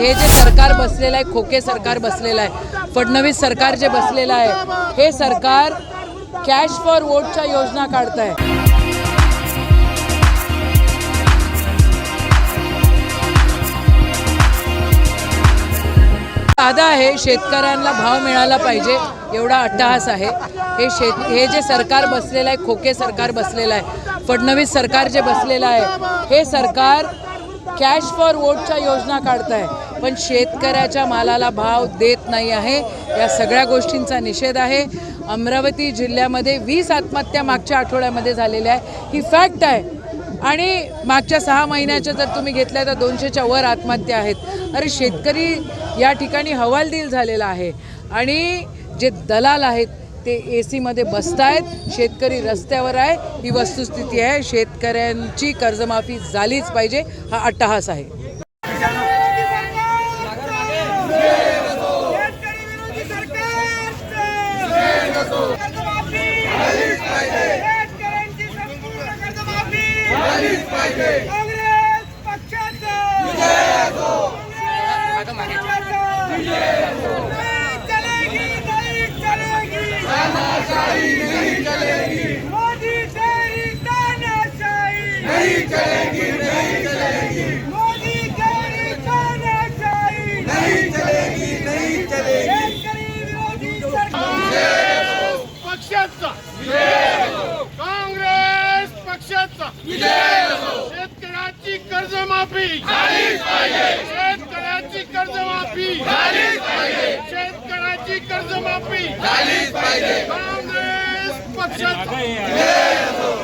हे जे सरकार बसलेलं आहे, खोके सरकार बसलेलं आहे, फडणवीस सरकार जे बसलेलं आहे, हे सरकार कॅश फॉर वोटच्या योजना काढत आहे. साधा आहे, शेतकऱ्यांना भाव मिळाला पाहिजे एवढा अट्टहास आहे. हे जे सरकार बसलेलं आहे, खोके सरकार बसलेलं आहे, फडणवीस सरकार जे बसलेलं आहे, हे सरकार कॅश फॉर वोटच्या योजना काढत आहे, पण शेतकऱ्याच्या मालाला भाव देत नाही आहे. या सगळ्या गोष्टींचा निषेध आहे. अमरावती जिल्ह्यामध्ये 20 आत्महत्या मागच्या आठवड्यामध्ये झालेल्या आहे, ही फॅक्ट आहे. आणि मागच्या 6 महिन्याच्या जर तुम्ही घेतल्या तर 200च्या वर आत्महत्या आहेत. अरे शेतकरी या ठिकाणी हवालदिल झालेला आहे आणि जे दलाल आहेत ते AC मध्ये बसतायत, शेतकरी रस्त्यावर आहे. ही वस्तुस्थिती आहे. शेतकऱ्यांची कर्जमाफी झालीच पाहिजे, हा अट्टहास आहे. काँग्रेस पक्षाचा शेतकऱ्याची कर्जमाफी झालीच पाहिजे. शेतकऱ्याची कर्जमाफी झालीच पाहिजे. शेतकऱ्याची कर्जमाफी झालीच पाहिजे. काँग्रेस पक्षाचा